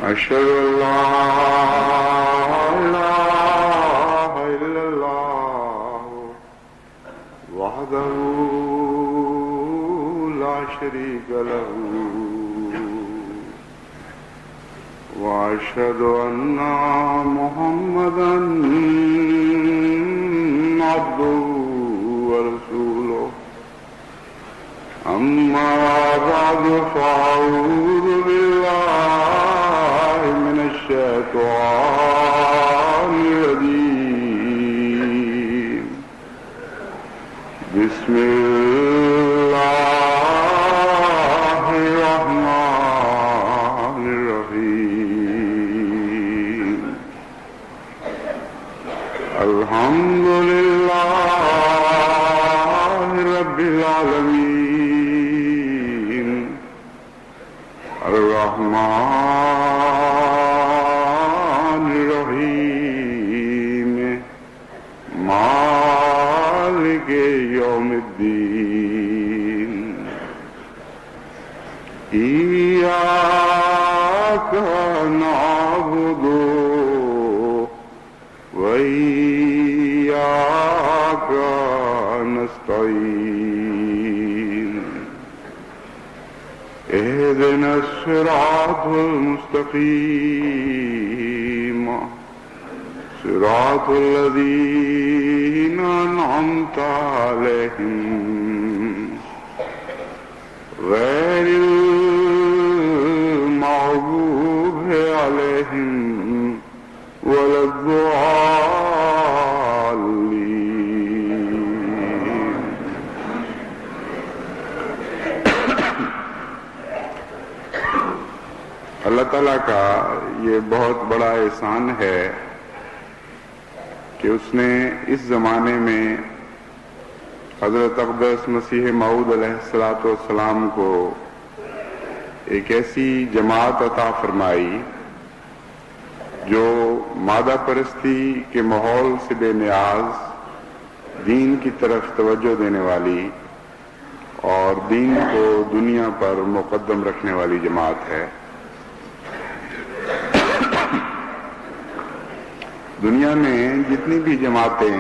أشهد أن لا إله إلا الله وحده لا شريك له وأشهد أن محمدا عبده ورسوله أما بعد فأعوذ بالله من الشيطان الرجيم بسم الله الرحمن الرحيم الحمد لله رب العالمين الرحمن الرحيم مالك يوم الدين إياك نعبد وإياك نستعين اهدنا الصراط المستقيم صراط الذين أنعمت عليهم غير المغضوب عليهم ولا الضالين. اللہ تعالیٰ کا یہ بہت بڑا احسان ہے کہ اس نے اس زمانے میں حضرت اقدس مسیح موعود علیہ الصلاۃ والسلام کو ایک ایسی جماعت عطا فرمائی جو مادہ پرستی کے ماحول سے بے نیاز، دین کی طرف توجہ دینے والی اور دین کو دنیا پر مقدم رکھنے والی جماعت ہے۔ دنیا میں جتنی بھی جماعتیں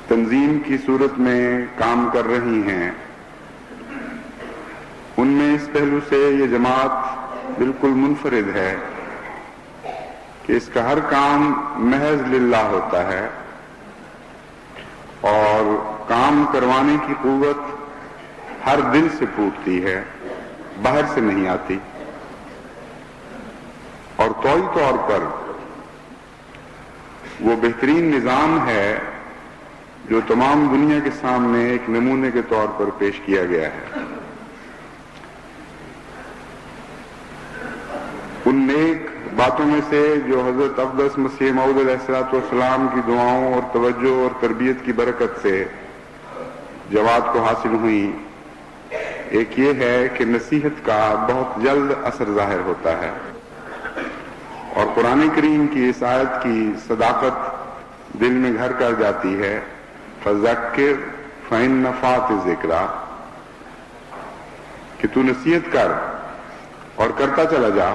تنظیم کی صورت میں کام کر رہی ہیں، ان میں اس پہلو سے یہ جماعت بالکل منفرد ہے کہ اس کا ہر کام محض للہ ہوتا ہے اور کام کروانے کی قوت ہر دل سے پھوٹتی ہے، باہر سے نہیں آتی، اور طوعی طور پر وہ بہترین نظام ہے جو تمام دنیا کے سامنے ایک نمونے کے طور پر پیش کیا گیا ہے۔ ان نیک باتوں میں سے جو حضرت اقدس مسیح موعود علیہ الصلوۃ والسلام کی دعاؤں اور توجہ اور تربیت کی برکت سے جماعت کو حاصل ہوئی، ایک یہ ہے کہ نصیحت کا بہت جلد اثر ظاہر ہوتا ہے، اور قرآن کریم کی اس آیت کی صداقت دل میں گھر کر جاتی ہے، فذکر فإن نفعت الذکریٰ، کہ تو نصیحت کر اور کرتا چلا جا۔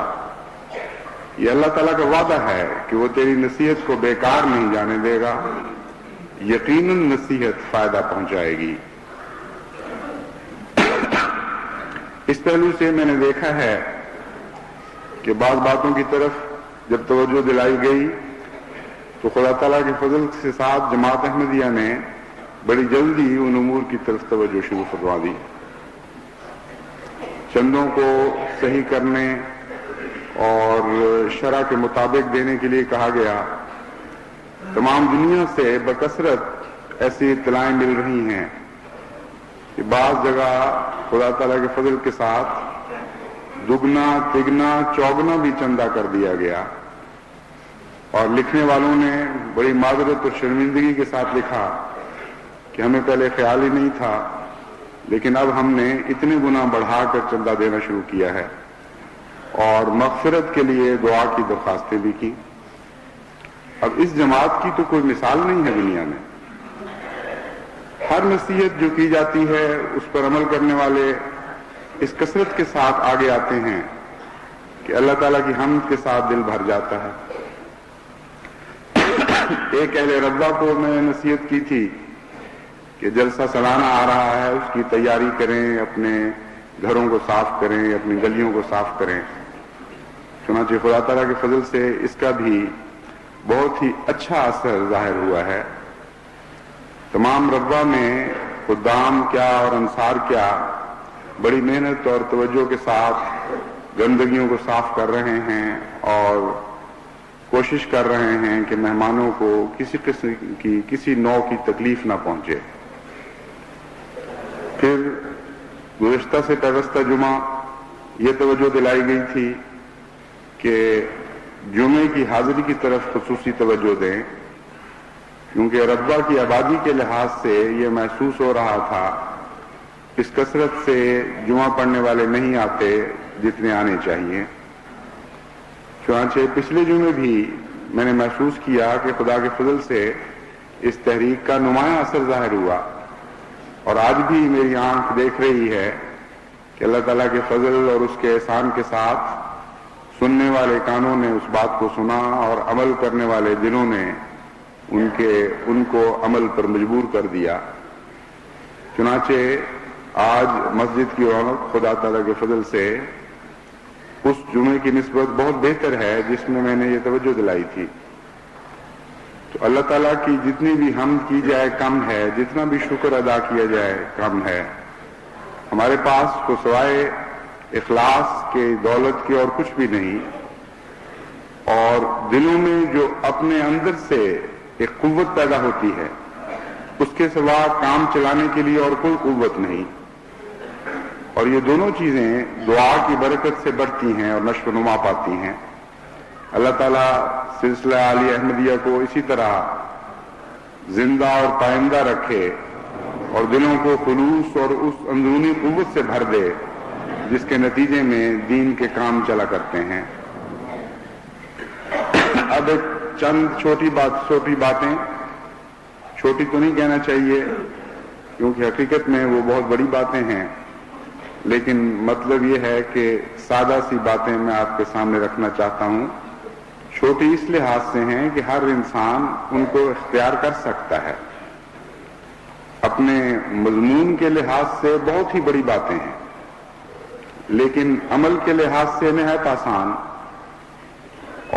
یہ اللہ تعالیٰ کا وعدہ ہے کہ وہ تیری نصیحت کو بیکار نہیں جانے دے گا، یقیناً نصیحت فائدہ پہنچائے گی۔ اس پہلو سے میں نے دیکھا ہے کہ بعض باتوں کی طرف جب توجہ دلائی گئی تو خدا تعالیٰ کے فضل کے ساتھ جماعت احمدیہ نے بڑی جلدی ان امور کی طرف توجہ شروع فرما دی۔ چندوں کو صحیح کرنے اور شرع کے مطابق دینے کے لیے کہا گیا۔ تمام دنیا سے بکثرت ایسی اطلاعیں مل رہی ہیں کہ بعض جگہ خدا تعالیٰ کے فضل کے ساتھ دگنا تگنا چوگنا بھی چندہ کر دیا گیا، اور لکھنے والوں نے بڑی معذرت اور شرمندگی کے ساتھ لکھا کہ ہمیں پہلے خیال ہی نہیں تھا، لیکن اب ہم نے اتنے گنا بڑھا کر چندہ دینا شروع کیا ہے، اور مغفرت کے لیے دعا کی درخواستیں بھی کی۔ اب اس جماعت کی تو کوئی مثال نہیں ہے دنیا میں، ہر نصیحت جو کی جاتی ہے اس پر عمل کرنے والے اس کثرت کے ساتھ آگے آتے ہیں کہ اللہ تعالیٰ کی حمد کے ساتھ دل بھر جاتا ہے۔ ایک اہل رضا کو میں نے نصیحت کی تھی کہ جلسہ سالانہ آ رہا ہے، اس کی تیاری کریں، اپنے گھروں کو صاف کریں، اپنی گلیوں کو صاف کریں۔ چنانچہ خدا تعالیٰ کے فضل سے اس کا بھی بہت ہی اچھا اثر ظاہر ہوا ہے۔ تمام رضا میں خدام کیا اور انصار کیا بڑی محنت اور توجہ کے ساتھ گندگیوں کو صاف کر رہے ہیں اور کوشش کر رہے ہیں کہ مہمانوں کو کسی قسم کی کسی نوع کی تکلیف نہ پہنچے۔ پھر گزشتہ سے پیوستہ جمعہ یہ توجہ دلائی گئی تھی کہ جمعے کی حاضری کی طرف خصوصی توجہ دیں، کیونکہ رضا کی آبادی کے لحاظ سے یہ محسوس ہو رہا تھا اس کثرت سے جمعہ پڑھنے والے نہیں آتے جتنے آنے چاہیے۔ چنانچہ پچھلے جمعے بھی میں نے محسوس کیا کہ خدا کے فضل سے اس تحریک کا نمایاں اثر ظاہر ہوا، اور آج بھی میری آنکھ دیکھ رہی ہے کہ اللہ تعالیٰ کے فضل اور اس کے احسان کے ساتھ سننے والے کانوں نے اس بات کو سنا اور عمل کرنے والے دلوں نے ان کو عمل پر مجبور کر دیا۔ چنانچہ آج مسجد کی رونق خدا تعالیٰ کے فضل سے اس جمعے کی نسبت بہت بہتر ہے جس میں میں نے یہ توجہ دلائی تھی۔ تو اللہ تعالیٰ کی جتنی بھی حمد کی جائے کم ہے، جتنا بھی شکر ادا کیا جائے کم ہے۔ ہمارے پاس تو سوائے اخلاص کے، دولت کے اور کچھ بھی نہیں، اور دلوں میں جو اپنے اندر سے ایک قوت پیدا ہوتی ہے اس کے سوا کام چلانے کے لیے اور کوئی قوت نہیں، اور یہ دونوں چیزیں دعا کی برکت سے بڑھتی ہیں اور نشو و نما پاتی ہیں۔ اللہ تعالیٰ سلسلہ عالی احمدیہ کو اسی طرح زندہ اور پائندہ رکھے اور دلوں کو خلوص اور اس اندرونی قوت سے بھر دے جس کے نتیجے میں دین کے کام چلا کرتے ہیں۔ اب ایک چند چھوٹی باتیں، چھوٹی تو نہیں کہنا چاہیے کیونکہ حقیقت میں وہ بہت بڑی باتیں ہیں، لیکن مطلب یہ ہے کہ سادہ سی باتیں میں آپ کے سامنے رکھنا چاہتا ہوں۔ چھوٹی اس لحاظ سے ہیں کہ ہر انسان ان کو اختیار کر سکتا ہے۔ اپنے مضمون کے لحاظ سے بہت ہی بڑی باتیں ہیں، لیکن عمل کے لحاظ سے نہایت آسان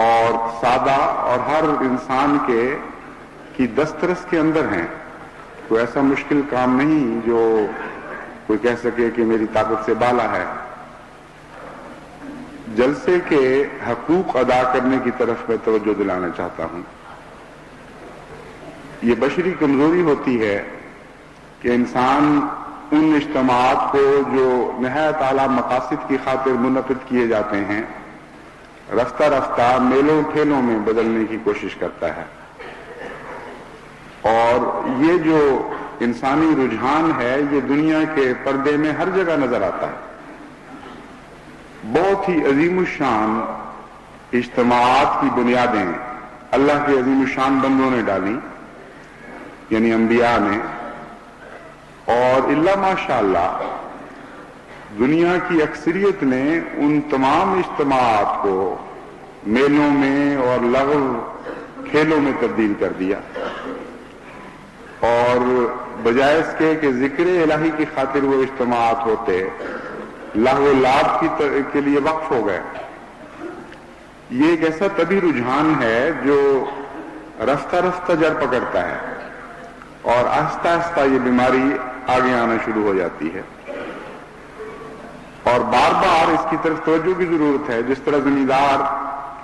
اور سادہ، اور ہر انسان کی دسترس کے اندر ہیں۔ کوئی ایسا مشکل کام نہیں جو کوئی کہہ سکے کہ میری طاقت سے بالا ہے۔ جلسے کے حقوق ادا کرنے کی طرف میں توجہ دلانا چاہتا ہوں۔ یہ بشری کمزوری ہوتی ہے کہ انسان ان اجتماعات کو جو نہایت اعلیٰ مقاصد کی خاطر منعقد کیے جاتے ہیں رفتہ رفتہ میلوں ٹھیلوں میں بدلنے کی کوشش کرتا ہے، اور یہ جو انسانی رجحان ہے یہ دنیا کے پردے میں ہر جگہ نظر آتا ہے۔ بہت ہی عظیم الشان اجتماعات کی بنیادیں اللہ کے عظیم الشان بندوں نے ڈالی، یعنی انبیاء نے، اور الا ماشاءاللہ دنیا کی اکثریت نے ان تمام اجتماعات کو میلوں میں اور لغو کھیلوں میں تبدیل کر دیا، اور بجائے اس کے ذکر الہی کی خاطر وہ اجتماعات ہوتے لہو لعب کے لیے وقف ہو گئے۔ یہ ایک ایسا طبی رجحان ہے جو رفتہ رفتہ جڑ پکڑتا ہے اور آہستہ آہستہ یہ بیماری آگے آنا شروع ہو جاتی ہے، اور بار بار اس کی طرف توجہ کی ضرورت ہے۔ جس طرح زمیندار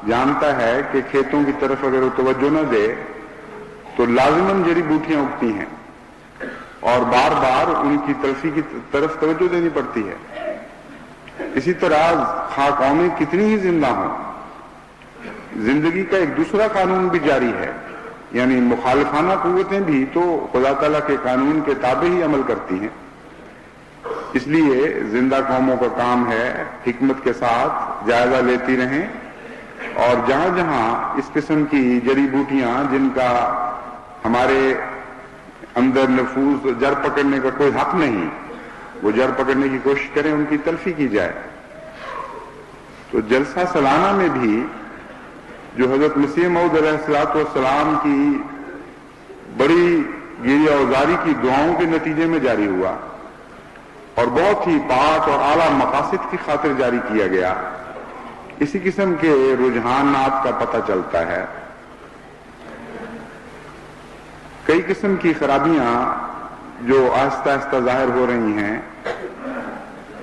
جانتا ہے کہ کھیتوں کی طرف اگر وہ توجہ نہ دے تو لازماً جڑی بوٹیاں اگتی ہیں، اور بار بار ان کی تلفی کی طرف توجہ دینی پڑتی ہے۔ اسی طرح خواہ قومیں کتنی ہی زندہ ہوں، زندگی کا ایک دوسرا قانون بھی جاری ہے، یعنی مخالفانہ قوتیں بھی تو خدا تعالیٰ کے قانون کے تابع ہی عمل کرتی ہیں۔ اس لیے زندہ قوموں کا کام ہے حکمت کے ساتھ جائزہ لیتی رہیں، اور جہاں جہاں اس قسم کی جڑی بوٹیاں جن کا ہمارے اندر نفوذ جڑ پکڑنے کا کوئی حق نہیں، وہ جڑ پکڑنے کی کوشش کریں، ان کی تلفی کی جائے۔ تو جلسہ سالانہ میں بھی جو حضرت مسیح موعود علیہ الصلوۃ والسلام کی بڑی گیریا اوزاری کی دعاؤں کے نتیجے میں جاری ہوا اور بہت ہی پاک اور اعلیٰ مقاصد کی خاطر جاری کیا گیا، اسی قسم کے رجحانات کا پتہ چلتا ہے۔ کئی قسم کی خرابیاں جو آہستہ آہستہ ظاہر ہو رہی ہیں،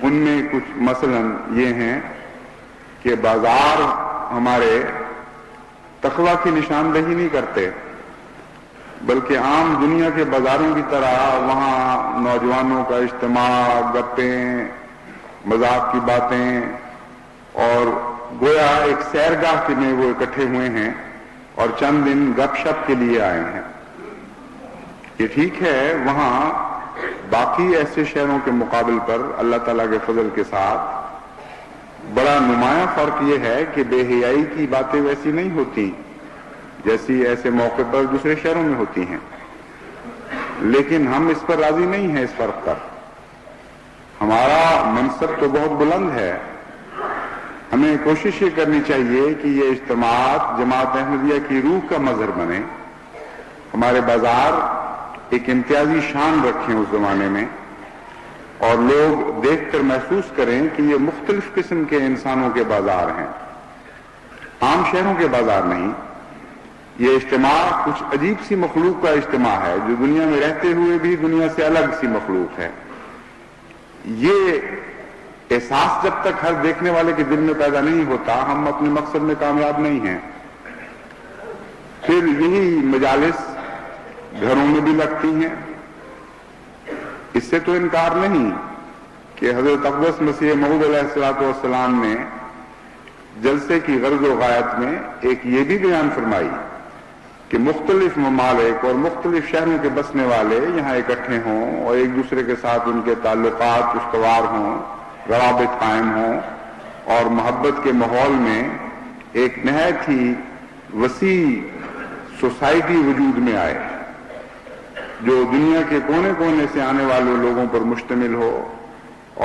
ان میں کچھ مثلا یہ ہیں کہ بازار ہمارے تقویٰ کی نشاندہی نہیں کرتے، بلکہ عام دنیا کے بازاروں کی طرح وہاں نوجوانوں کا اجتماع، گپیں، مذاق کی باتیں، اور گویا ایک سیرگاہ میں وہ اکٹھے ہوئے ہیں اور چند دن گپ شپ کے لیے آئے ہیں۔ یہ ٹھیک ہے، وہاں باقی ایسے شہروں کے مقابل پر اللہ تعالیٰ کے فضل کے ساتھ بڑا نمایاں فرق یہ ہے کہ بے حیائی کی باتیں ویسی نہیں ہوتی جیسی ایسے موقع پر دوسرے شہروں میں ہوتی ہیں، لیکن ہم اس پر راضی نہیں ہیں۔ اس فرق پر ہمارا منصب تو بہت بلند ہے، ہمیں کوشش یہ کرنی چاہیے کہ یہ اجتماعات جماعت احمدیہ کی روح کا مظہر بنے، ہمارے بازار ایک امتیازی شان رکھیں اس زمانے میں، اور لوگ دیکھ کر محسوس کریں کہ یہ مختلف قسم کے انسانوں کے بازار ہیں، عام شہروں کے بازار نہیں۔ یہ اجتماع کچھ عجیب سی مخلوق کا اجتماع ہے جو دنیا میں رہتے ہوئے بھی دنیا سے الگ سی مخلوق ہے۔ یہ احساس جب تک ہر دیکھنے والے کے دل میں پیدا نہیں ہوتا، ہم اپنے مقصد میں کامیاب نہیں ہیں۔ پھر یہی مجالس گھروں میں بھی لگتی ہیں، اس سے تو انکار نہیں کہ حضرت اقدس مسیح موعود علیہ الصلوۃ والسلام نے جلسے کی غرض و غایت میں ایک یہ بھی بیان فرمائی کہ مختلف ممالک اور مختلف شہروں کے بسنے والے یہاں اکٹھے ہوں اور ایک دوسرے کے ساتھ ان کے تعلقات استوار ہوں، روابط قائم ہوں، اور محبت کے ماحول میں ایک نہایت ہی وسیع سوسائٹی وجود میں آئے جو دنیا کے کونے کونے سے آنے والے لوگوں پر مشتمل ہو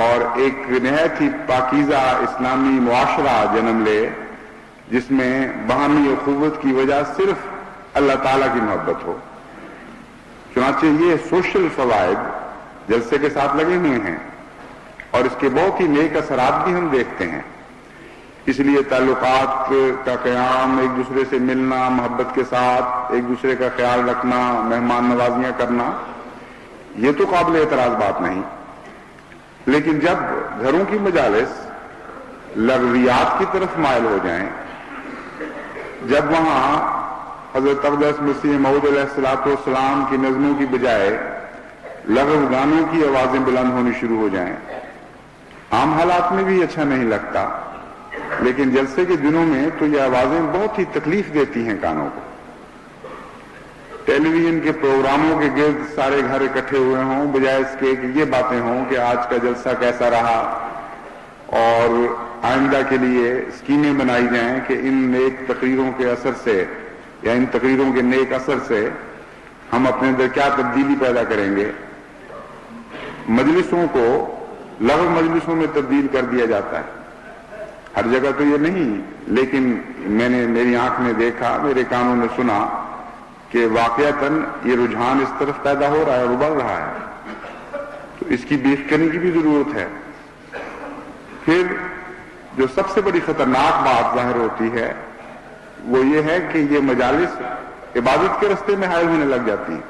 اور ایک نہایت ہی پاکیزہ اسلامی معاشرہ جنم لے، جس میں باہمی اخوت کی وجہ صرف اللہ تعالیٰ کی محبت ہو۔ چنانچہ یہ سوشل فوائد جلسے کے ساتھ لگے ہوئے ہیں اور اس کے بہت ہی نیک اثرات بھی ہم دیکھتے ہیں۔ اس لیے تعلقات کا قیام، ایک دوسرے سے ملنا، محبت کے ساتھ ایک دوسرے کا خیال رکھنا، مہمان نوازیاں کرنا، یہ تو قابل اعتراض بات نہیں۔ لیکن جب گھروں کی مجالس لغویات کی طرف مائل ہو جائیں، جب وہاں حضرت اقدس مسیح موعود علیہ الصلوۃ والسلام کی نظموں کی بجائے لغو گانوں کی آوازیں بلند ہونی شروع ہو جائیں، عام حالات میں بھی اچھا نہیں لگتا، لیکن جلسے کے دنوں میں تو یہ آوازیں بہت ہی تکلیف دیتی ہیں کانوں کو۔ ٹیلی ویژن کے پروگراموں کے گرد سارے گھر اکٹھے ہوئے ہوں، بجائے اس کے کہ یہ باتیں ہوں کہ آج کا جلسہ کیسا رہا اور آئندہ کے لیے اسکیمیں بنائی جائیں کہ ان نیک تقریروں کے اثر سے یا ان تقریروں کے نیک اثر سے ہم اپنے اندر کیا تبدیلی پیدا کریں گے۔ مجلسوں کو لغو مجلسوں میں تبدیل کر دیا جاتا ہے، ہر جگہ تو یہ نہیں، لیکن میں نے میری آنکھ نے دیکھا، میرے کانوں نے سنا کہ واقعتاً یہ رجحان اس طرف پیدا ہو رہا ہے اور بڑھ رہا ہے، تو اس کی بیخ کرنے کی بھی ضرورت ہے۔ پھر جو سب سے بڑی خطرناک بات ظاہر ہوتی ہے وہ یہ ہے کہ یہ مجالس عبادت کے رستے میں حائل ہونے لگ جاتی ہیں،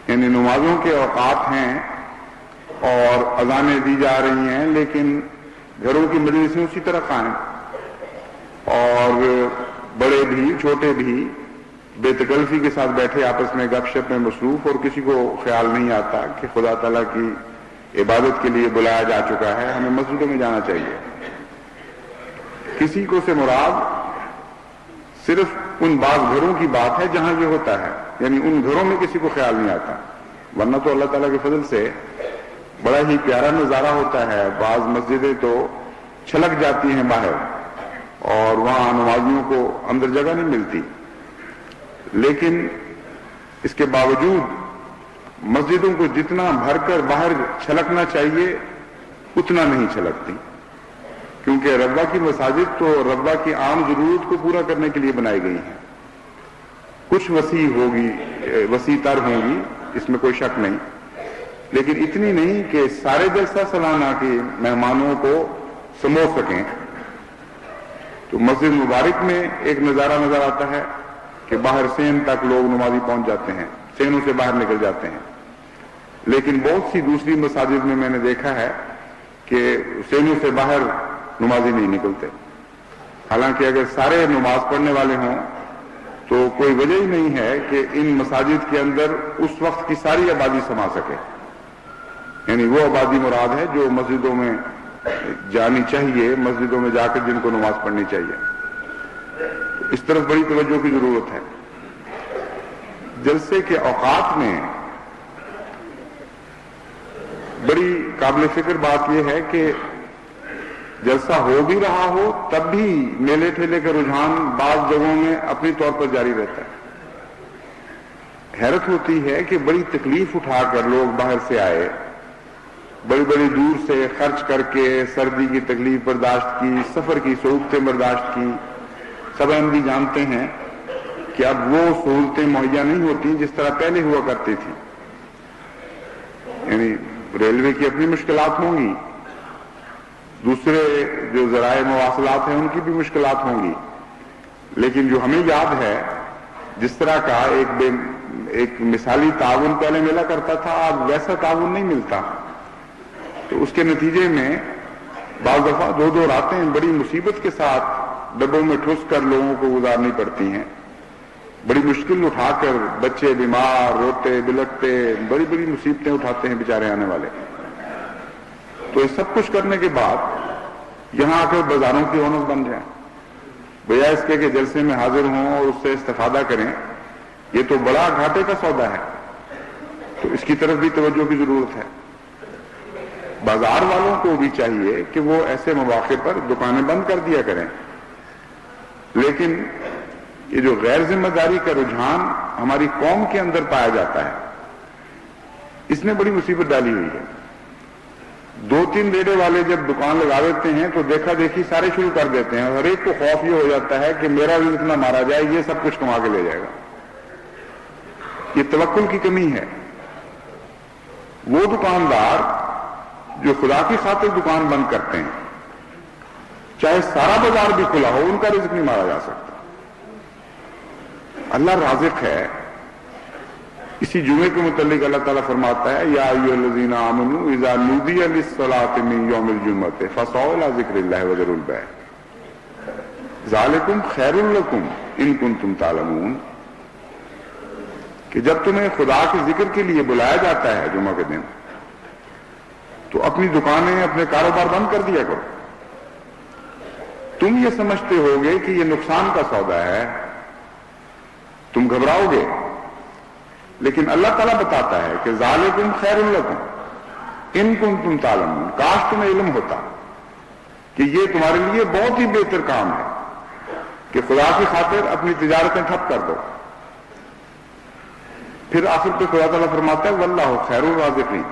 یعنی نمازوں کے اوقات ہیں اور اذانیں دی جا رہی ہیں، لیکن گھروں کی مجلسیں اسی طرح قائم، اور بڑے بھی چھوٹے بھی بے تکلفی کے ساتھ بیٹھے آپس میں گپ شپ میں مصروف، اور کسی کو خیال نہیں آتا کہ خدا تعالیٰ کی عبادت کے لیے بلایا جا چکا ہے، ہمیں مسجدوں میں جانا چاہیے۔ کسی کو سے مراد صرف ان بعض گھروں کی بات ہے جہاں یہ ہوتا ہے، یعنی ان گھروں میں کسی کو خیال نہیں آتا، ورنہ تو اللہ تعالیٰ کے فضل سے بڑا ہی پیارا نظارہ ہوتا ہے۔ بعض مسجدیں تو چھلک جاتی ہیں باہر اور وہاں نمازیوں کو اندر جگہ نہیں ملتی، لیکن اس کے باوجود مسجدوں کو جتنا بھر کر باہر چھلکنا چاہیے اتنا نہیں چھلکتی، کیونکہ ربوہ کی مساجد تو ربوہ کی عام ضرورت کو پورا کرنے کے لیے بنائی گئی ہیں. کچھ وسیع تر ہوں گی، اس میں کوئی شک نہیں، لیکن اتنی نہیں کہ سارے جلسہ سالانہ کے مہمانوں کو سمو سکیں. تو مسجد مبارک میں ایک نظارہ نظر آتا ہے کہ باہر سین تک لوگ نمازی پہنچ جاتے ہیں، سینوں سے باہر نکل جاتے ہیں. لیکن بہت سی دوسری مساجد میں نے دیکھا ہے کہ سینوں سے باہر نمازی نہیں نکلتے. حالانکہ اگر سارے نماز پڑھنے والے ہوں تو کوئی وجہ ہی نہیں ہے کہ ان مساجد کے اندر اس وقت کی ساری آبادی سما سکے. یعنی وہ آبادی مراد ہے جو مسجدوں میں جانی چاہیے، مسجدوں میں جا کر جن کو نماز پڑھنی چاہیے. اس طرف بڑی توجہ کی ضرورت ہے. جلسے کے اوقات میں بڑی قابل فکر بات یہ ہے کہ جلسہ ہو بھی رہا ہو تب بھی میلے ٹھیلے کا رجحان بعض جگہوں میں اپنی طور پر جاری رہتا ہے. حیرت ہوتی ہے کہ بڑی تکلیف اٹھا کر لوگ باہر سے آئے، بڑی بڑی دور سے خرچ کر کے سردی کی تکلیف برداشت کی، سفر کی سہولتیں برداشت کی. سب ہم بھی جانتے ہیں کہ اب وہ سہولتیں مہیا نہیں ہوتی جس طرح پہلے ہوا کرتی تھی. یعنی ریلوے کی اپنی مشکلات ہوں گی، دوسرے جو ذرائع مواصلات ہیں ان کی بھی مشکلات ہوں گی، لیکن جو ہمیں یاد ہے جس طرح کا ایک مثالی تعاون پہلے ملا کرتا تھا، اب ویسا تعاون نہیں ملتا. تو اس کے نتیجے میں بعض دفعہ دو راتیں بڑی مصیبت کے ساتھ ڈبوں میں ٹھوس کر لوگوں کو گزارنی پڑتی ہیں. بڑی مشکل اٹھا کر بچے بیمار روتے بلکتے بڑی بڑی مصیبتیں اٹھاتے ہیں بیچارے آنے والے. تو یہ سب کچھ کرنے کے بعد یہاں آ کر بازاروں کی رونق بن جائیں، بجائے اس کے کہ جلسے میں حاضر ہوں اور اس سے استفادہ کریں. یہ تو بڑا گھاٹے کا سودا ہے. تو اس کی طرف بھی توجہ کی ضرورت ہے. بازار والوں کو بھی چاہیے کہ وہ ایسے مواقع پر دکانیں بند کر دیا کریں. لیکن یہ جو غیر ذمہ داری کا رجحان ہماری قوم کے اندر پایا جاتا ہے، اس نے بڑی مصیبت ڈالی ہوئی ہے. 2-3 ریڑے والے جب دکان لگا دیتے ہیں تو دیکھا دیکھی سارے شروع کر دیتے ہیں. ہر ایک کو خوف یہ ہو جاتا ہے کہ میرا رزق نہ مارا جائے، یہ سب کچھ کما کے لے جائے گا. یہ توکل کی کمی ہے. وہ دکاندار جو خدا کی خاطر دکان بند کرتے ہیں، چاہے سارا بازار بھی کھلا ہو، ان کا رزق نہیں مارا جا سکتا. اللہ رازق ہے. اسی جمعے کے متعلق اللہ تعالیٰ فرماتا ہے یا ایھا الذین آمنوا اذا نودی للصلاۃ من یوم الجمعۃ فاسعوا الی ذکر اللہ وذروا البیع ذالکم خیر لکم ان کنتم تعلمون. کہ جب تمہیں خدا کے ذکر کے لیے بلایا جاتا ہے جمعہ کے دن تو اپنی دکانیں اپنے کاروبار بند کر دیا کرو. تم یہ سمجھتے ہوگے کہ یہ نقصان کا سودا ہے، تم گھبراؤ گے، لیکن اللہ تعالیٰ بتاتا ہے کہ ذالکم خیر لکم ان کنتم تعلمون. کاش تمہیں علم ہوتا کہ یہ تمہارے لیے بہت ہی بہتر کام ہے کہ خدا کی خاطر اپنی تجارتیں ٹھپ کر دو. پھر آخر پہ خدا تعالیٰ فرماتا ہے واللہ خیر الرازقین،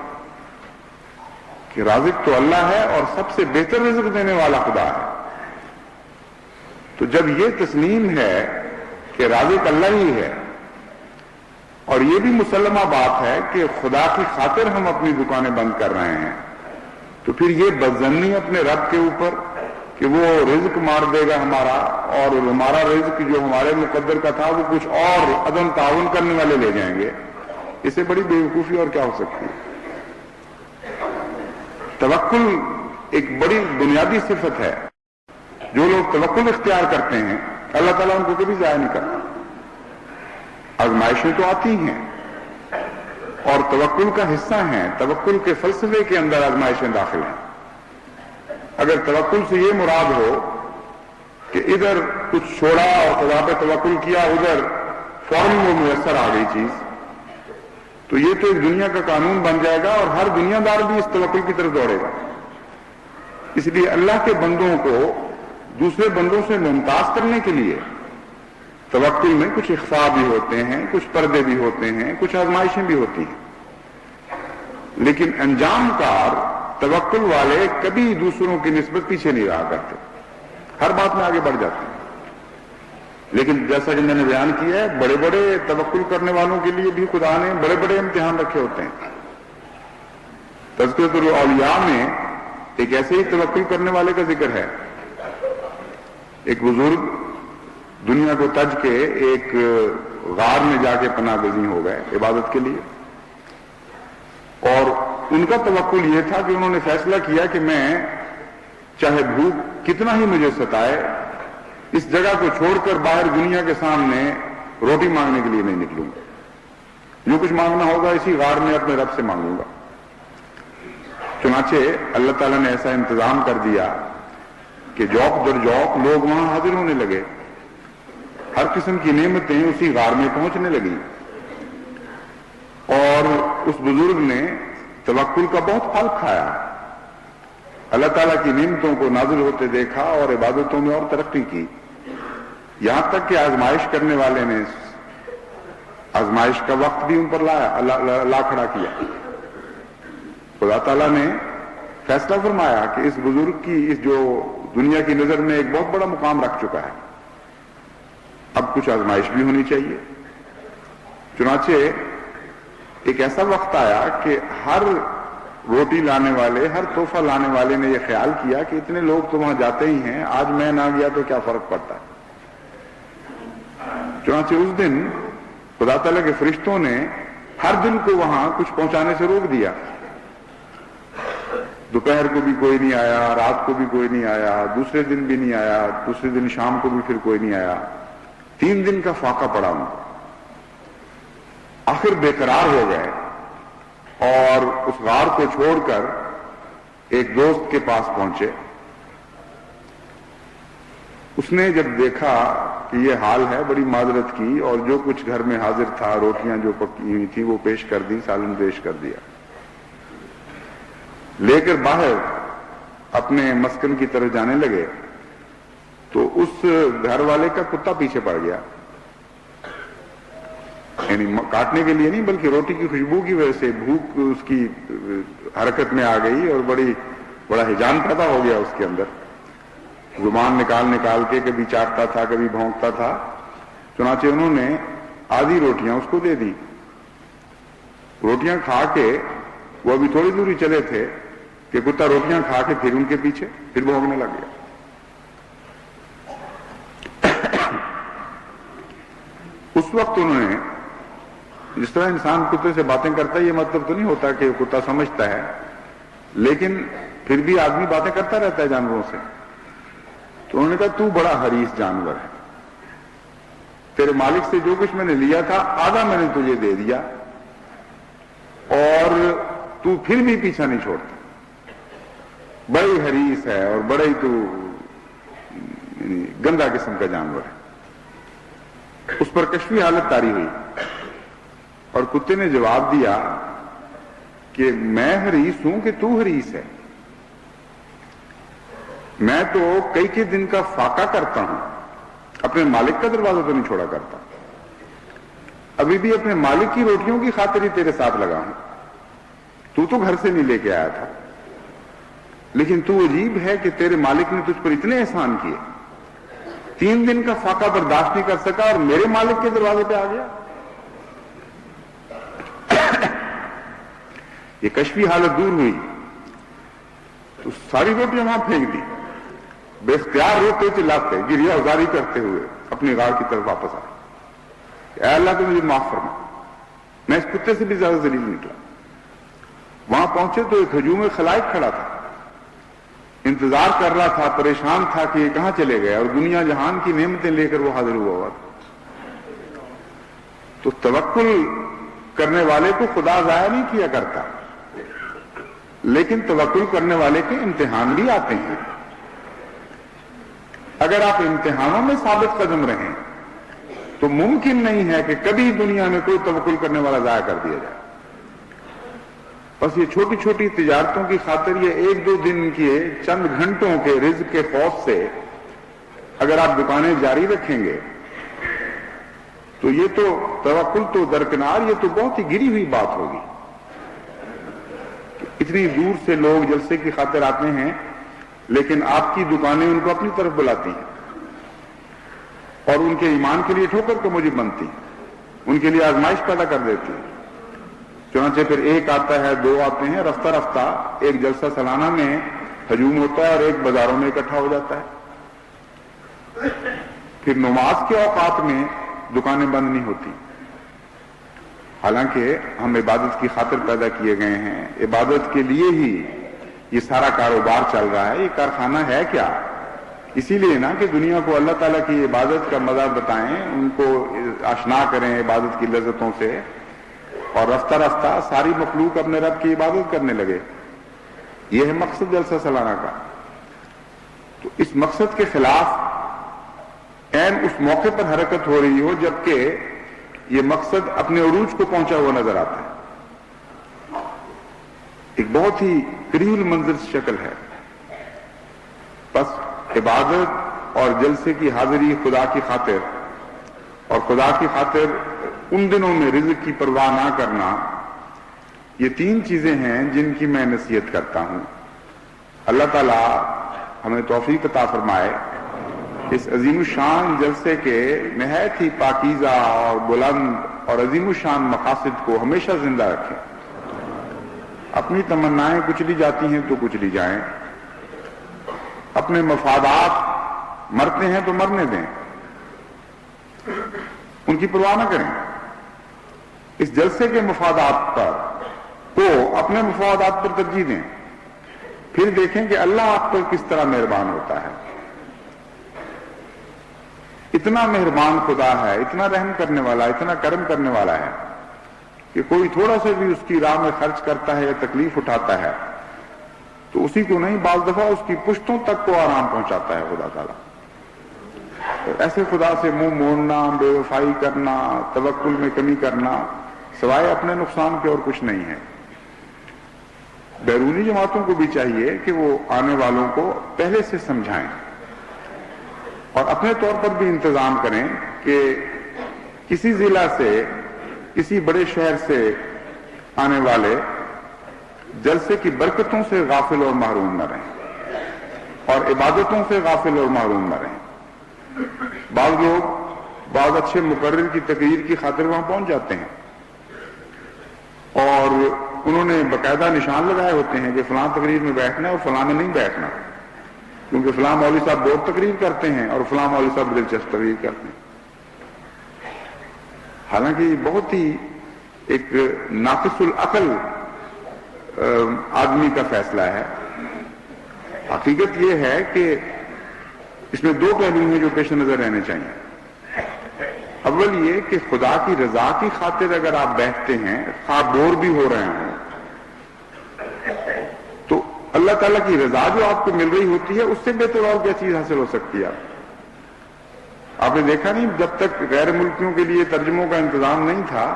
کہ رازق تو اللہ ہے اور سب سے بہتر رزق دینے والا خدا ہے. تو جب یہ تسلیم ہے کہ رازق اللہ ہی ہے اور یہ بھی مسلمہ بات ہے کہ خدا کی خاطر ہم اپنی دکانیں بند کر رہے ہیں، تو پھر یہ بدظنی اپنے رب کے اوپر کہ وہ رزق مار دے گا ہمارا، اور ہمارا رزق جو ہمارے مقدر کا تھا وہ کچھ اور عدم تعاون کرنے والے لے جائیں گے، اس سے بڑی بے وقوفی اور کیا ہو سکتی ہے. توکل ایک بڑی بنیادی صفت ہے. جو لوگ توکل اختیار کرتے ہیں اللہ تعالیٰ ان کو کبھی ضائع نہیں کرتا. آزمائشیں تو آتی ہیں اور توکل کا حصہ ہیں. توکل کے فلسفے کے اندر آزمائشیں داخل ہیں. اگر توکل سے یہ مراد ہو کہ ادھر کچھ چھوڑا اور خدا پہ توکل کیا، ادھر فوراً وہ میسر آ گئی چیز، تو یہ تو ایک دنیا کا قانون بن جائے گا اور ہر دنیا دار بھی اس توکل کی طرف دوڑے گا. اس لیے اللہ کے بندوں کو دوسرے بندوں سے ممتاز کرنے کے لیے توکل میں کچھ اخفاء بھی ہوتے ہیں، کچھ پردے بھی ہوتے ہیں، کچھ آزمائشیں بھی ہوتی ہیں، لیکن انجام کار توکل والے کبھی دوسروں کی نسبت پیچھے نہیں رہا کرتے، ہر بات میں آگے بڑھ جاتے ہیں۔ لیکن جیسا کہ میں نے بیان کیا ہے، بڑے بڑے توکل کرنے والوں کے لیے بھی خدا نے بڑے بڑے امتحان رکھے ہوتے ہیں۔ تذکرۃ الاولیاء میں ایک ایسے ہی توکل کرنے والے کا ذکر ہے۔ ایک بزرگ دنیا کو تج کے ایک غار میں جا کے پناہ گزین ہو گئے عبادت کے لیے، اور ان کا توکل یہ تھا کہ انہوں نے فیصلہ کیا کہ میں چاہے بھوک کتنا ہی مجھے ستائے، اس جگہ کو چھوڑ کر باہر دنیا کے سامنے روٹی مانگنے کے لیے نہیں نکلوں گا، جو کچھ مانگنا ہوگا اسی غار میں اپنے رب سے مانگوں گا۔ چنانچہ اللہ تعالیٰ نے ایسا انتظام کر دیا کہ جوق در جوق لوگ وہاں حاضر ہونے لگے، ہر قسم کی نعمتیں اسی غار میں پہنچنے لگیں، اور اس بزرگ نے توکل کا بہت پھل کھایا، اللہ تعالیٰ کی نعمتوں کو نازل ہوتے دیکھا اور عبادتوں میں اور ترقی کی، یہاں تک کہ آزمائش کرنے والے نے آزمائش کا وقت بھی ان پر لا کھڑا کیا۔ خدا تعالیٰ نے فیصلہ فرمایا کہ اس بزرگ کی اس جو دنیا کی نظر میں ایک بہت بڑا مقام رکھ چکا ہے، اب کچھ آزمائش بھی ہونی چاہیے۔ چنانچہ ایک ایسا وقت آیا کہ ہر روٹی لانے والے، ہر تحفہ لانے والے نے یہ خیال کیا کہ اتنے لوگ تو وہاں جاتے ہی ہیں، آج میں نہ گیا تو کیا فرق پڑتا ہے۔ چنانچہ اس دن خدا تعالیٰ کے فرشتوں نے ہر دن کو وہاں کچھ پہنچانے سے روک دیا۔ دوپہر کو بھی کوئی نہیں آیا، رات کو بھی کوئی نہیں آیا، دوسرے دن بھی نہیں آیا، دوسرے دن شام کو بھی پھر کوئی نہیں آیا، 3 دن کا فاقہ پڑا ان کو۔ آخر بے قرار ہو گئے اور اس غار کو چھوڑ کر ایک دوست کے پاس پہنچے۔ اس نے جب دیکھا کہ یہ حال ہے، بڑی معذرت کی اور جو کچھ گھر میں حاضر تھا، روٹیاں جو پکی ہوئی تھیں وہ پیش کر دی، سالن پیش کر دیا، لے کر باہر اپنے مسکن کی طرف جانے لگے تو اس گھر والے کا کتا پیچھے پڑ گیا، یعنی کاٹنے کے لیے نہیں بلکہ روٹی کی خوشبو کی وجہ سے بھوک اس کی حرکت میں آ گئی اور بڑا ہیجان پیدا ہو گیا اس کے اندر، زبان نکال کے کبھی چاٹتا تھا کبھی بھونکتا تھا۔ چنانچہ انہوں نے آدھی روٹیاں اس کو دے دی۔ روٹیاں کھا کے وہ ابھی تھوڑی دوری چلے تھے کہ کتا روٹیاں کھا کے پھر ان کے پیچھے پھر بھونکنے لگ گیا۔ اس وقت انہوں نے، جس طرح انسان کتے سے باتیں کرتا ہے، یہ مطلب تو نہیں ہوتا کہ کتا سمجھتا ہے، لیکن پھر بھی آدمی باتیں کرتا رہتا ہے جانوروں سے، تو انہوں نے کہا تو بڑا حریص جانور ہے، تیرے مالک سے جو کچھ میں نے لیا تھا آدھا میں نے تجھے دے دیا اور تو پھر بھی پیچھا نہیں چھوڑتا، بڑی حریص ہے اور بڑا ہی تو گندا قسم کا جانور ہے۔ اس پر کشفی حالت طاری ہوئی اور کتے نے جواب دیا کہ میں حریص ہوں کہ تو حریص ہے، میں تو کئی دن کا فاقہ کرتا ہوں، اپنے مالک کا دروازہ تو نہیں چھوڑا کرتا، ابھی بھی اپنے مالک کی روٹیوں کی خاطر ہی تیرے ساتھ لگا ہوں، تو گھر سے نہیں لے کے آیا تھا، لیکن تو عجیب ہے کہ تیرے مالک نے تجھ پر اتنے احسان کیے، 3 دن کا فاقہ برداشت نہیں کر سکا اور میرے مالک کے دروازے پہ آ گیا۔ یہ کشفی حالت دور ہوئی تو ساری روٹیاں وہاں پھینک دی، بے اختیار روتے چلاتے گریہ ازاری کرتے ہوئے اپنی غار کی طرف واپس آئے، اے اللہ تو مجھے معاف فرما، میں اس کتے سے بھی زیادہ ذلیل نکلا۔ وہاں پہنچے تو ایک ہجوم خلائق کھڑا تھا، انتظار کر رہا تھا، پریشان تھا کہ یہ کہاں چلے گئے، اور دنیا جہان کی نعمتیں لے کر وہ حاضر ہوا تو توکل کرنے والے کو خدا ضائع نہیں کیا کرتا، لیکن توکل کرنے والے کے امتحان بھی آتے ہیں۔ اگر آپ امتحانوں میں ثابت قدم رہیں تو ممکن نہیں ہے کہ کبھی دنیا میں کوئی توکل کرنے والا ضائع کر دیا جائے۔ بس یہ چھوٹی چھوٹی تجارتوں کی خاطر، یہ 1-2 دن کے چند گھنٹوں کے رزق کے خوف سے اگر آپ دکانیں جاری رکھیں گے تو یہ تو توکل تو درکنار، یہ تو بہت ہی گری ہوئی بات ہوگی۔ اتنی دور سے لوگ جلسے کی خاطر آتے ہیں، لیکن آپ کی دکانیں ان کو اپنی طرف بلاتی ہیں اور ان کے ایمان کے لیے ٹھوکر کا موجب بنتی ہیں، ان کے لیے آزمائش پیدا کر دیتی ہیں۔ چنانچہ پھر ایک آتا ہے، دو آتے ہیں، رفتہ رفتہ ایک جلسہ سالانہ میں ہجوم ہوتا ہے اور ایک بازاروں میں اکٹھا ہو جاتا ہے۔ پھر نماز کے اوقات میں دکانیں بند نہیں ہوتی، حالانکہ ہم عبادت کی خاطر پیدا کیے گئے ہیں، عبادت کے لیے ہی یہ سارا کاروبار چل رہا ہے۔ یہ کارخانہ ہے کیا؟ اسی لیے نا کہ دنیا کو اللہ تعالیٰ کی عبادت کا مزہ بتائیں، ان کو آشنا کریں عبادت کی لذتوں سے، اور رفتہ رفتہ ساری مخلوق اپنے رب کی عبادت کرنے لگے۔ یہ ہے مقصد جلسہ سالانہ کا۔ تو اس مقصد کے خلاف عین اس موقع پر حرکت ہو رہی ہو جبکہ یہ مقصد اپنے عروج کو پہنچا ہوا نظر آتا ہے۔ ایک بہت ہی قریب المنظر شکل ہے۔ بس عبادت اور جلسے کی حاضری خدا کی خاطر، اور خدا کی خاطر ان دنوں میں رزق کی پرواہ نہ کرنا، یہ تین چیزیں ہیں جن کی میں نصیحت کرتا ہوں۔ اللہ تعالیٰ ہمیں توفیق عطا فرمائے اس عظیم الشان جلسے کے نہایت ہی پاکیزہ اور بلند اور عظیم الشان مقاصد کو ہمیشہ زندہ رکھیں۔ اپنی تمنائیں کچلی جاتی ہیں تو کچلی جائیں، اپنے مفادات مرتے ہیں تو مرنے دیں، ان کی پرواہ نہ کریں۔ اس جلسے کے مفادات پر کو اپنے مفادات پر ترجیح دیں، پھر دیکھیں کہ اللہ آپ پر کس طرح مہربان ہوتا ہے۔ اتنا مہربان خدا ہے، اتنا رحم کرنے والا، اتنا کرم کرنے والا ہے کہ کوئی تھوڑا سا بھی اس کی راہ میں خرچ کرتا ہے یا تکلیف اٹھاتا ہے تو اسی کو نہیں، بعض دفعہ اس کی پشتوں تک کو آرام پہنچاتا ہے خدا تعالیٰ۔ ایسے خدا سے منہ موڑنا، بے وفائی کرنا، توکل میں کمی کرنا سوائے اپنے نقصان کے اور کچھ نہیں ہے۔ بیرونی جماعتوں کو بھی چاہیے کہ وہ آنے والوں کو پہلے سے سمجھائیں اور اپنے طور پر بھی انتظام کریں کہ کسی ضلع سے، کسی بڑے شہر سے آنے والے جلسے کی برکتوں سے غافل اور محروم نہ رہیں اور عبادتوں سے غافل اور محروم نہ رہیں۔ بعض لوگ بعض اچھے مقرر کی تقریر کی خاطر وہاں پہنچ جاتے ہیں اور انہوں نے باقاعدہ نشان لگائے ہوتے ہیں کہ فلاں تقریر میں بیٹھنا ہے اور فلاں میں نہیں بیٹھنا، کیونکہ فلاں مولوی صاحب بہت تقریر کرتے ہیں اور فلاں مولوی صاحب دلچسپ تقریر کرتے ہیں۔ حالانکہ یہ بہت ہی ایک ناقص العقل آدمی کا فیصلہ ہے۔ حقیقت یہ ہے کہ اس میں دو پہلو ہیں جو پیش نظر رہنے چاہیے۔ اول یہ کہ خدا کی رضا کی خاطر اگر آپ بیٹھتے ہیں، خواہ بور بھی ہو رہے ہوں، تو اللہ تعالیٰ کی رضا جو آپ کو مل رہی ہوتی ہے اس سے بہتر اور کیا چیز حاصل ہو سکتی ہے؟ آپ نے دیکھا نہیں، جب تک غیر ملکیوں کے لیے ترجموں کا انتظام نہیں تھا،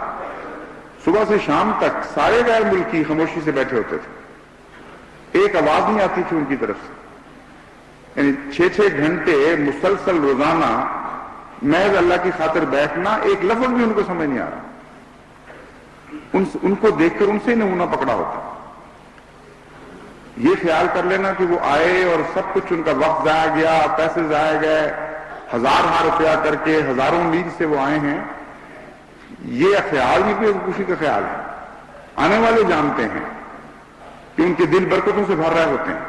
صبح سے شام تک سارے غیر ملکی خاموشی سے بیٹھے ہوتے تھے، ایک آواز نہیں آتی تھی ان کی طرف سے۔ یعنی 6-6 گھنٹے مسلسل روزانہ محض اللہ کی خاطر بیٹھنا، ایک لفظ بھی ان کو سمجھ نہیں آ رہا۔ ان کو دیکھ کر ان سے نمونہ پکڑا ہوتا۔ یہ خیال کر لینا کہ وہ آئے اور سب کچھ ان کا وقت ضائع گیا، پیسے ضائع گئے، ہزار روپیہ کر کے ہزاروں میل سے وہ آئے ہیں، یہ خیال بھی کوئی خوشی کا خیال ہے۔ آنے والے جانتے ہیں کہ ان کے دل برکتوں سے بھر رہے ہوتے ہیں،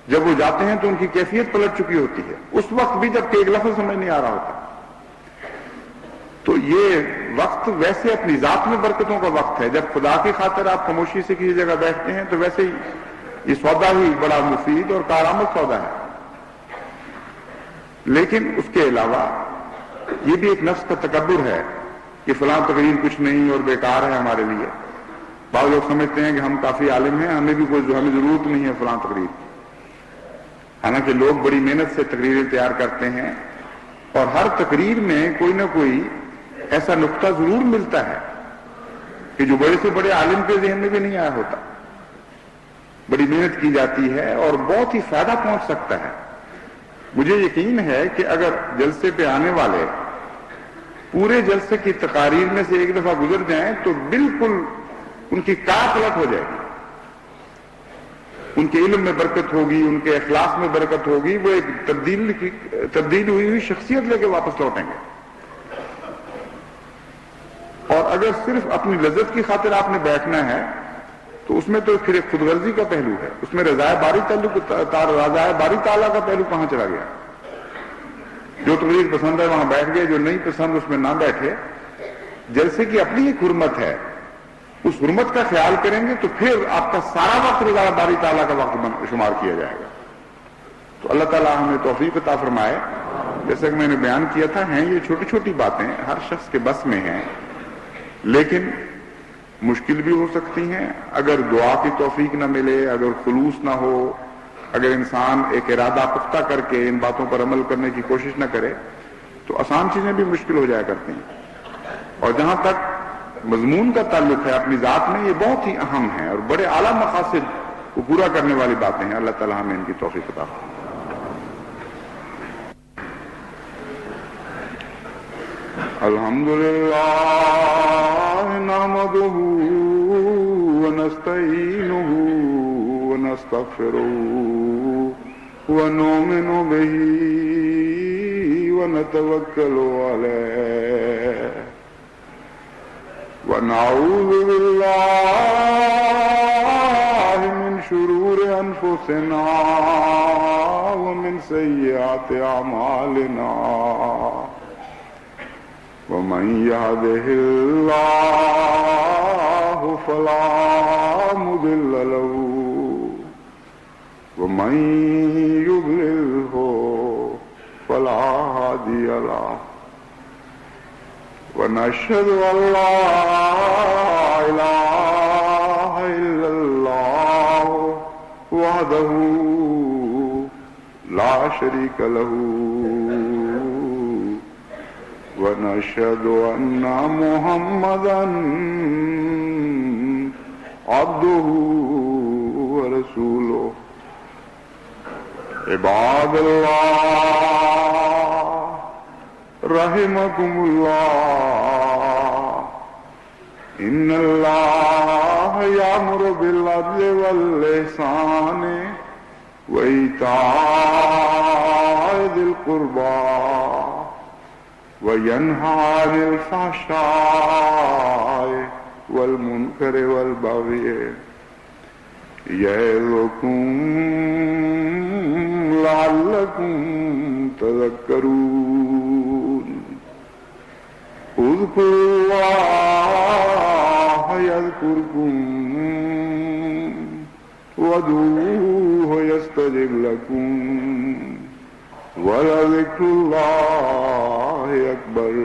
جب وہ جاتے ہیں تو ان کی کیفیت پلٹ چکی ہوتی ہے، اس وقت بھی جب کہ ایک لفظ سمجھ نہیں آ رہا ہوتا۔ تو یہ وقت ویسے اپنی ذات میں برکتوں کا وقت ہے۔ جب خدا کی خاطر آپ خاموشی سے کسی جگہ بیٹھتے ہیں تو ویسے ہی یہ سودا ہی بڑا مفید اور کارآمد سودا ہے۔ لیکن اس کے علاوہ یہ بھی ایک نفس کا تکبر ہے کہ فلاں تقریر کچھ نہیں اور بیکار ہے ہمارے لیے۔ بعض لوگ سمجھتے ہیں کہ ہم کافی عالم ہیں، ہمیں ضرورت نہیں ہے فلاں تقریر کی۔ حالانکہ لوگ بڑی محنت سے تقریریں تیار کرتے ہیں اور ہر تقریر میں کوئی نہ کوئی ایسا نقطہ ضرور ملتا ہے کہ جو بڑے سے بڑے عالم کے ذہن میں بھی نہیں آیا ہوتا۔ بڑی محنت کی جاتی ہے اور بہت ہی فائدہ پہنچ سکتا ہے۔ مجھے یقین ہے کہ اگر جلسے پہ آنے والے پورے جلسے کی تقاریر میں سے ایک دفعہ گزر جائیں تو بالکل ان کی کار پلٹ ہو جائے گی۔ ان کے علم میں برکت ہوگی، ان کے اخلاص میں برکت ہوگی، وہ ایک تبدیل ہوئی شخصیت لے کے واپس لوٹیں گے۔ اور اگر صرف اپنی لذت کی خاطر آپ نے بیٹھنا ہے تو اس میں تو پھر ایک خود غرضی کا پہلو ہے، اس میں رضائے باری تعالیٰ کا پہلو کہاں چلا گیا؟ جو تقریر پسند ہے وہاں بیٹھ گئے، جو نہیں پسند اس میں نہ بیٹھے۔ جیسے کہ اپنی ایک حرمت ہے، اس حرمت کا خیال کریں گے تو پھر آپ کا سارا وقت رضا باری تعالیٰ کا وقت شمار کیا جائے گا۔ تو اللہ تعالیٰ ہمیں توفیق عطا فرمائے۔ جیسا کہ میں نے بیان کیا تھا، ہیں یہ چھوٹی چھوٹی باتیں ہر شخص کے بس میں ہیں، لیکن مشکل بھی ہو سکتی ہیں اگر دعا کی توفیق نہ ملے، اگر خلوص نہ ہو، اگر انسان ایک ارادہ پختہ کر کے ان باتوں پر عمل کرنے کی کوشش نہ کرے تو آسان چیزیں بھی مشکل ہو جایا کرتی ہیں۔ اور جہاں تک مضمون کا تعلق ہے اپنی ذات میں، یہ بہت ہی اہم ہے اور بڑے اعلیٰ مقاصد کو پورا کرنے والی باتیں ہیں۔ اللہ تعالیٰ ہمیں ان کی توفیق عطا فرمائے۔ الحمدللہ نحمدہ ونستعینہ ونستغفرہ ونؤمن بہ ونتوکل علیہ ونعوذ باللہ من شرور انفسنا ومن سیئات اعمالنا ومن يهده الله فلا مضل له ومن يضلله فلا هادي له ونشهد أن لا إله إلا الله وحده لا شريك له ونشهد أن محمدا عبده ورسوله عباد الله رحمكم الله إن الله يأمر بالعدل والإحسان وإيتاء ذي القربى وينهى عن الفحشاء والمنكر والبغي يعظكم لعلكم تذكرون اذكروا الله يذكركم وادعوه يستجب لكم ولذكر الله أكبر